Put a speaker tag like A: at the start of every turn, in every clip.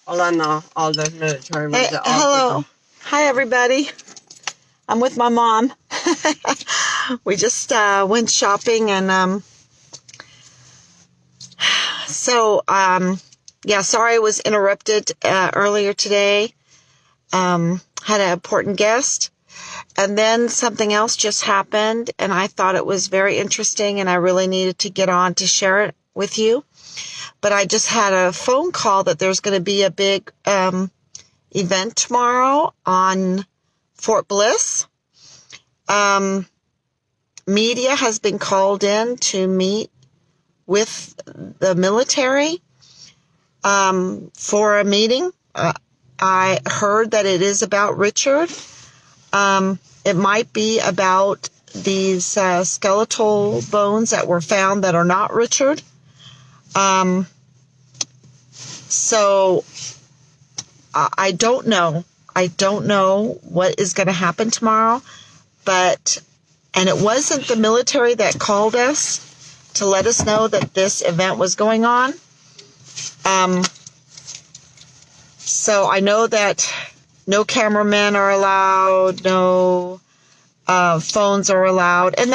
A: Hola, no. All the military.
B: Hey, hello. Hi, everybody. I'm with my mom. We just went shopping, and yeah, sorry I was interrupted earlier today. Had an important guest, and then something else just happened, and I thought it was very interesting, and I really needed to get on to share it with you. But I just had a phone call that there's going to be a big event tomorrow on Fort Bliss. Media has been called in to meet with the military for a meeting. I heard that it is about Richard. It might be about these skeletal bones that were found that are not Richard. So I don't know. I don't know what is going to happen tomorrow, and it wasn't the military that called us to let us know that this event was going on. So I know that no cameramen are allowed, no phones are allowed, and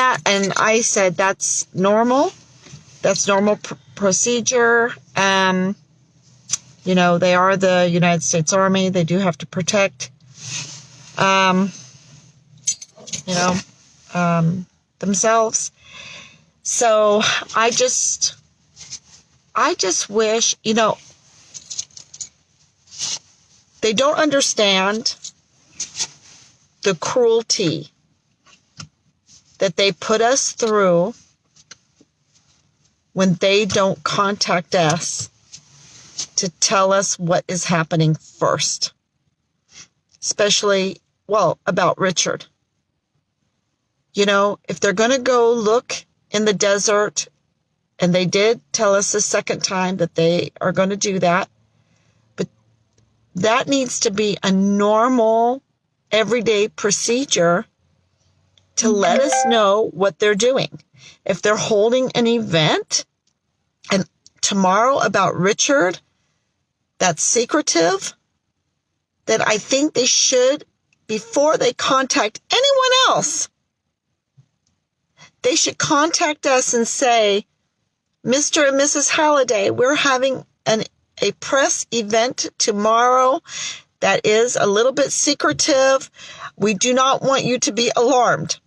B: I said that's normal. That's normal procedure. They are the United States Army. They do have to protect, themselves. So I just wish, they don't understand the cruelty that they put us through when they don't contact us to tell us what is happening first. Especially, about Richard. If they're going to go look in the desert, and they did tell us the second time that they are going to do that, but that needs to be a normal, everyday procedure to let us know what they're doing. If they're holding an event and tomorrow about Richard, that's secretive, that I think they should, before they contact anyone else, they should contact us and say, Mr. and Mrs. Halliday, we're having a press event tomorrow that is a little bit secretive. We do not want you to be alarmed.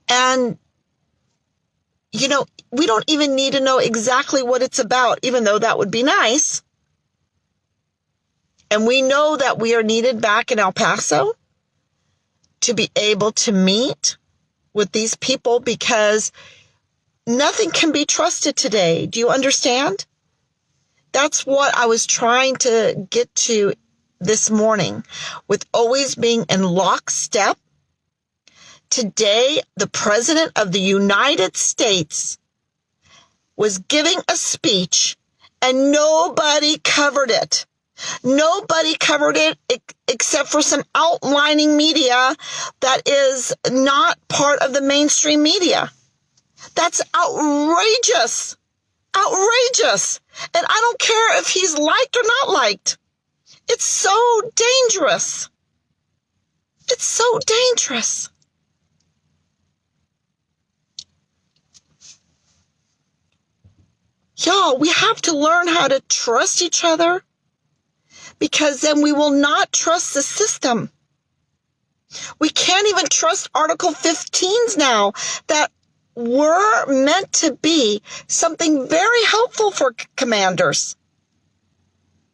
B: And, we don't even need to know exactly what it's about, even though that would be nice. And we know that we are needed back in El Paso to be able to meet with these people, because nothing can be trusted today. Do you understand? That's what I was trying to get to this morning, with always being in lockstep. Today, the President of the United States was giving a speech, and nobody covered it. Nobody covered it except for some outlining media that is not part of the mainstream media. That's outrageous. Outrageous. And I don't care if he's liked or not liked. It's so dangerous. It's so dangerous. Y'all, we have to learn how to trust each other, because then we will not trust the system. We can't even trust Article 15s now that were meant to be something very helpful for commanders.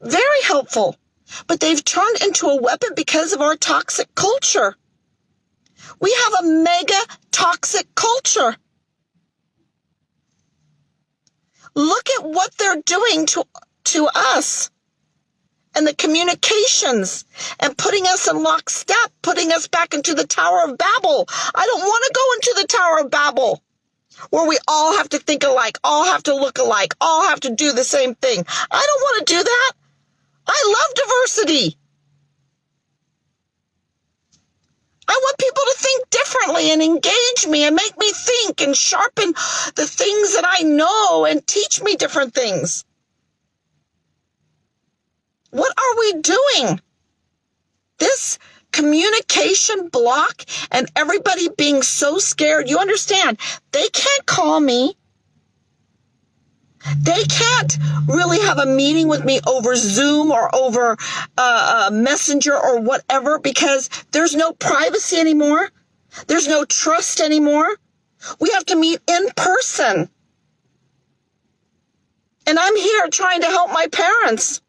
B: Very helpful. But they've turned into a weapon because of our toxic culture. We have a mega toxic culture. Look at what they're doing to us. And the communications, and putting us in lockstep, putting us back into the Tower of Babel. I don't want to go into the Tower of Babel, where we all have to think alike, all have to look alike, all have to do the same thing. I don't want to do that. I love diversity. I want people to think differently and engage me and make me think and sharpen the things that I know and teach me different things. What are we doing? This communication block and everybody being so scared. You understand, they can't call me. They can't really have a meeting with me over Zoom or over Messenger or whatever, because there's no privacy anymore. There's no trust anymore. We have to meet in person. And I'm here trying to help my parents.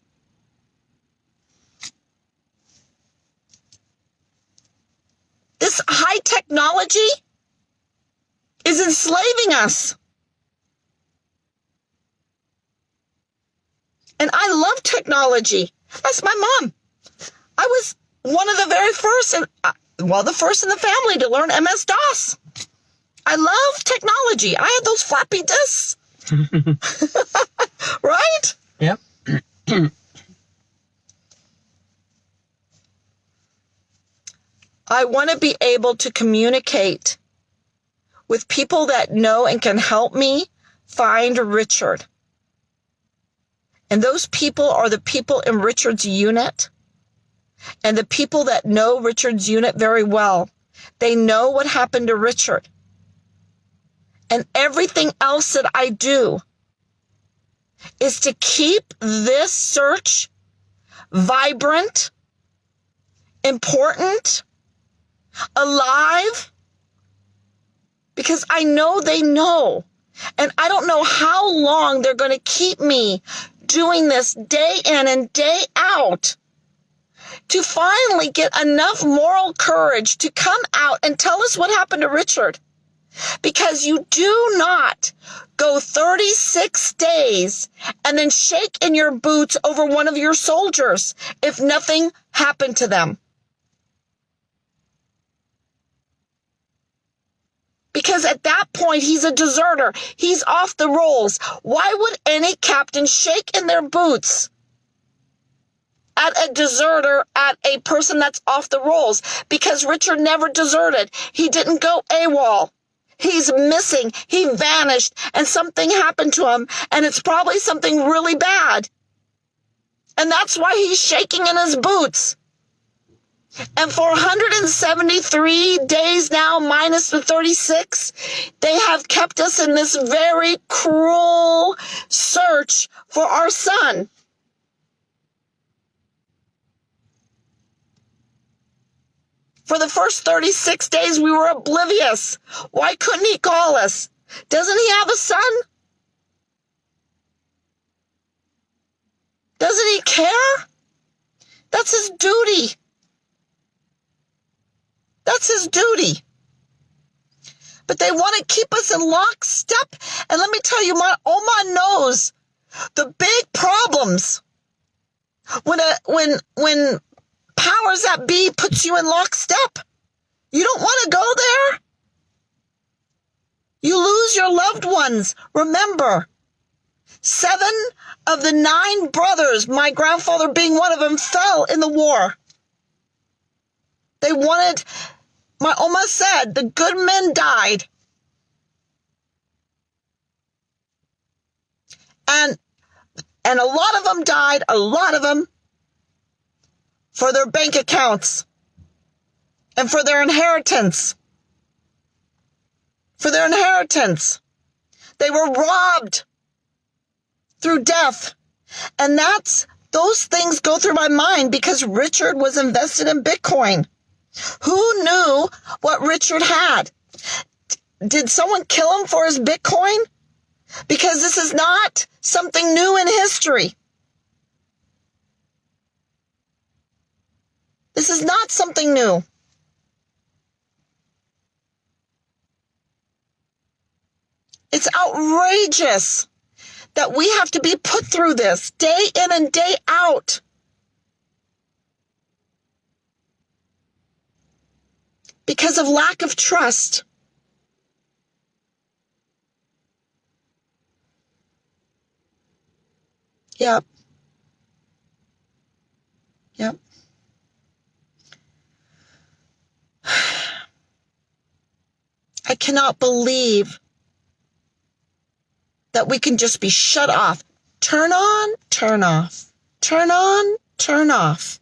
B: This high technology is enslaving us. And I love technology. That's my mom. I was one of the very first, the first in the family to learn MS-DOS. I love technology. I had those floppy disks. Right?
A: Yep.
B: I want to be able to communicate with people that know and can help me find Richard. And those people are the people in Richard's unit and the people that know Richard's unit very well. They know what happened to Richard. And everything else that I do is to keep this search vibrant, important, alive, because I know they know. And I don't know how long they're going to keep me doing this day in and day out to finally get enough moral courage to come out and tell us what happened to Richard. Because you do not go 36 days and then shake in your boots over one of your soldiers if nothing happened to them. Because at that point, he's a deserter. He's off the rolls. Why would any captain shake in their boots at a deserter, at a person that's off the rolls? Because Richard never deserted. He didn't go AWOL. He's missing. He vanished, and something happened to him, and it's probably something really bad. And that's why he's shaking in his boots. And for 173 days now, minus the 36, they have kept us in this very cruel search for our son. For the first 36 days, we were oblivious. Why couldn't he call us? Doesn't he have a son? Doesn't he care? That's his duty. That's his duty. But they want to keep us in lockstep. And let me tell you, my Oma knows the big problems when powers that be puts you in lockstep. You don't want to go there. You lose your loved ones. Remember, 7 of the 9 brothers, my grandfather being one of them, fell in the war. They wanted, my Oma said, the good men died. And a lot of them died, a lot of them, for their bank accounts and for their inheritance. For their inheritance. They were robbed through death. And those things go through my mind because Richard was invested in Bitcoin. Who knew what Richard had? Did someone kill him for his Bitcoin? Because this is not something new in history. This is not something new. It's outrageous that we have to be put through this day in and day out. Because of lack of trust. Yep. Yep. I cannot believe that we can just be shut off. Turn on, turn off. Turn on, turnoff.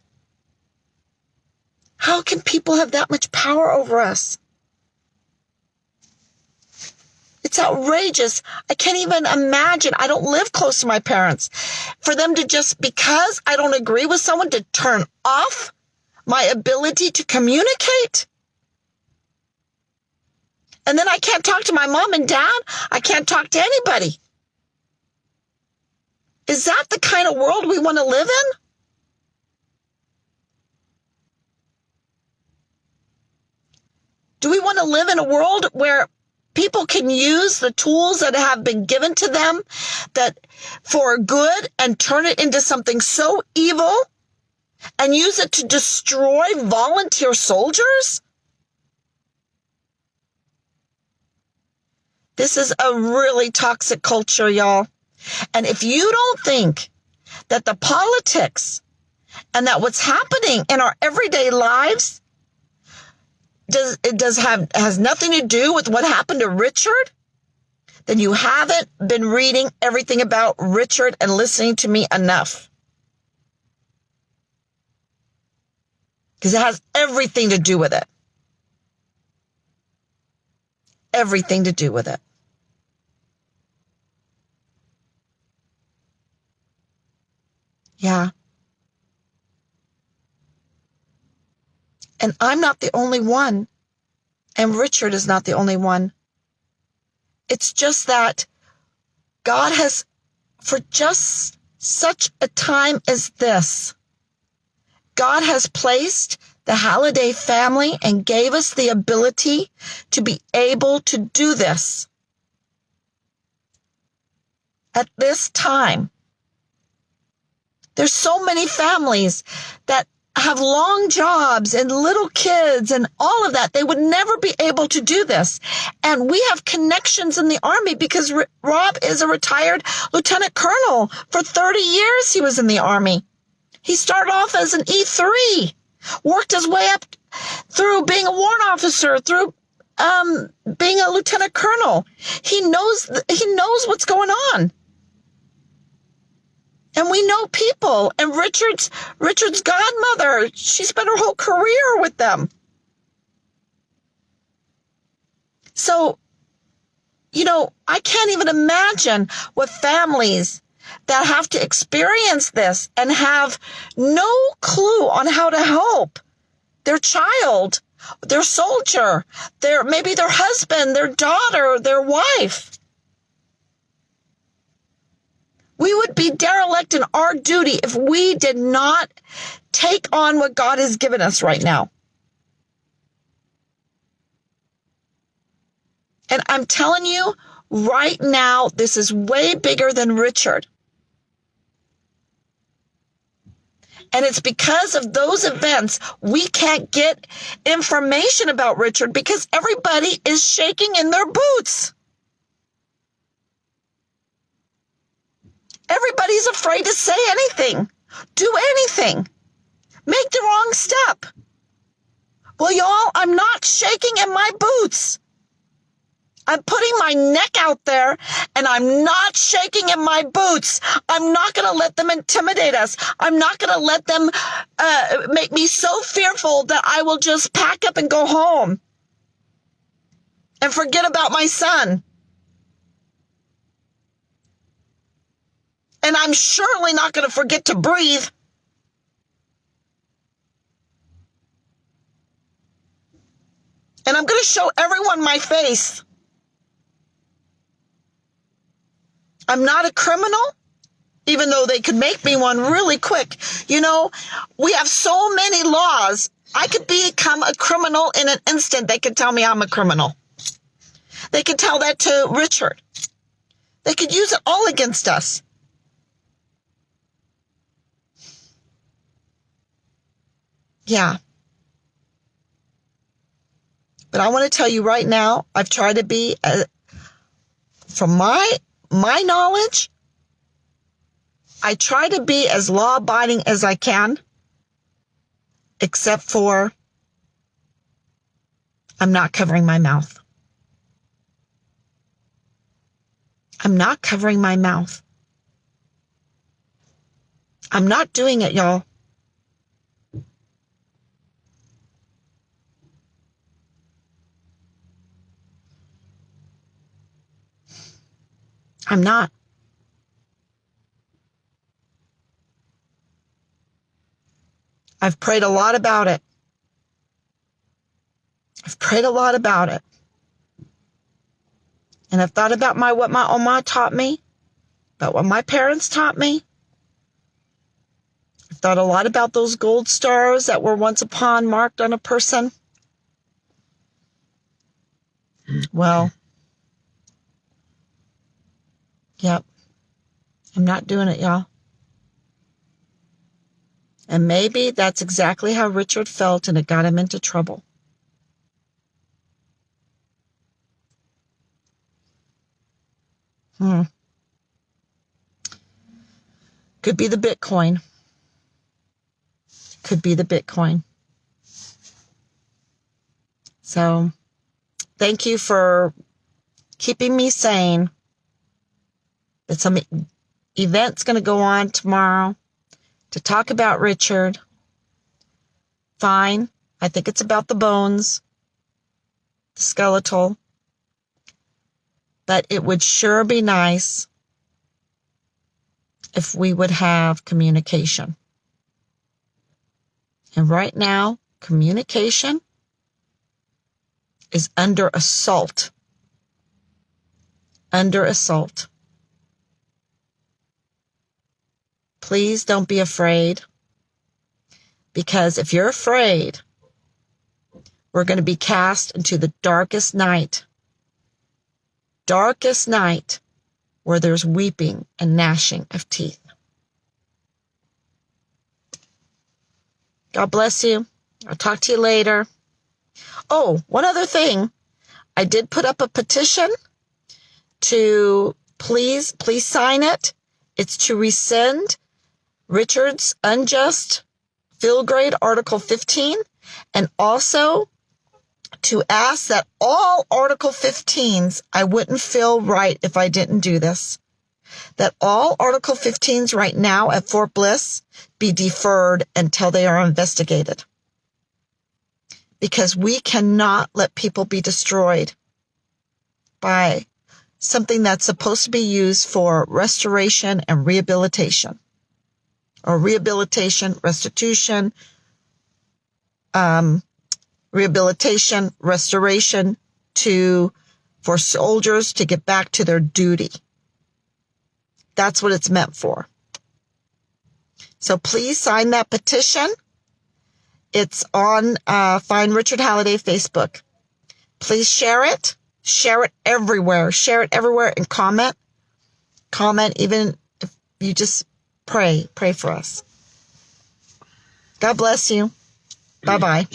B: How can people have that much power over us? It's outrageous. I can't even imagine. I don't live close to my parents. For them to just, because I don't agree with someone, to turn off my ability to communicate. And then I can't talk to my mom and dad. I can't talk to anybody. Is that the kind of world we want to live in? Do we want to live in a world where people can use the tools that have been given to them that for good and turn it into something so evil and use it to destroy volunteer soldiers? This is a really toxic culture, y'all. And if you don't think that the politics and that what's happening in our everyday lives has nothing to do with what happened to Richard, then you haven't been reading everything about Richard and listening to me enough. Because it has everything to do with it. Everything to do with it. Yeah. And I'm not the only one. And Richard is not the only one. It's just that God has, for just such a time as this, God has placed the Halliday family and gave us the ability to be able to do this at this time. There's so many families that have long jobs and little kids and all of that. They would never be able to do this. And we have connections in the Army because Rob is a retired lieutenant colonel. For 30 years, he was in the Army. He started off as an E3, worked his way up through being a warrant officer, through being a lieutenant colonel. He knows what's going on. And we know people. And Richard's godmother, she spent her whole career with them. So, I can't even imagine what families that have to experience this and have no clue on how to help their child, their soldier, maybe their husband, their daughter, their wife. We would be derelict in our duty if we did not take on what God has given us right now. And I'm telling you, right now, this is way bigger than Richard. And it's because of those events we can't get information about Richard because everybody is shaking in their boots. Everybody's afraid to say anything, do anything, make the wrong step. Well, y'all, I'm not shaking in my boots. I'm putting my neck out there and I'm not shaking in my boots. I'm not going to let them intimidate us. I'm not going to let them make me so fearful that I will just pack up and go home and forget about my son. And I'm surely not going to forget to breathe. And I'm going to show everyone my face. I'm not a criminal, even though they could make me one really quick. We have so many laws. I could become a criminal in an instant. They could tell me I'm a criminal. They could tell that to Richard. They could use it all against us. Yeah. But I want to tell you right now, I've tried to be, from my knowledge, I try to be as law-abiding as I can, except for I'm not covering my mouth. I'm not covering my mouth. I'm not doing it, y'all. I'm not. I've prayed a lot about it. I've prayed a lot about it. And I've thought about what my Oma taught me, about what my parents taught me. I've thought a lot about those gold stars that were once upon marked on a person. Well, yep. I'm not doing it, y'all. And maybe that's exactly how Richard felt, and it got him into trouble. Could be the Bitcoin. Could be the Bitcoin. So, thank you for keeping me sane. That some event's going to go on tomorrow to talk about Richard. Fine. I think it's about the bones, the skeletal. But it would sure be nice if we would have communication. And right now, communication is under assault. Under assault. Please don't be afraid. Because if you're afraid, we're going to be cast into the darkest night. Darkest night where there's weeping and gnashing of teeth. God bless you. I'll talk to you later. Oh, one other thing. I did put up a petition to please sign it. It's to rescind Richard's unjust field grade Article 15, and also to ask that all Article 15s, I wouldn't feel right if I didn't do this, that all Article 15s right now at Fort Bliss be deferred until they are investigated. Because we cannot let people be destroyed by something that's supposed to be used for restoration and rehabilitation. Or rehabilitation, restitution, rehabilitation, restoration for soldiers to get back to their duty. That's what it's meant for. So please sign that petition. It's on Find Richard Halliday Facebook. Please share it. Share it everywhere. Share it everywhere and comment. Comment even if you just pray. Pray for us. God bless you. Bye-bye.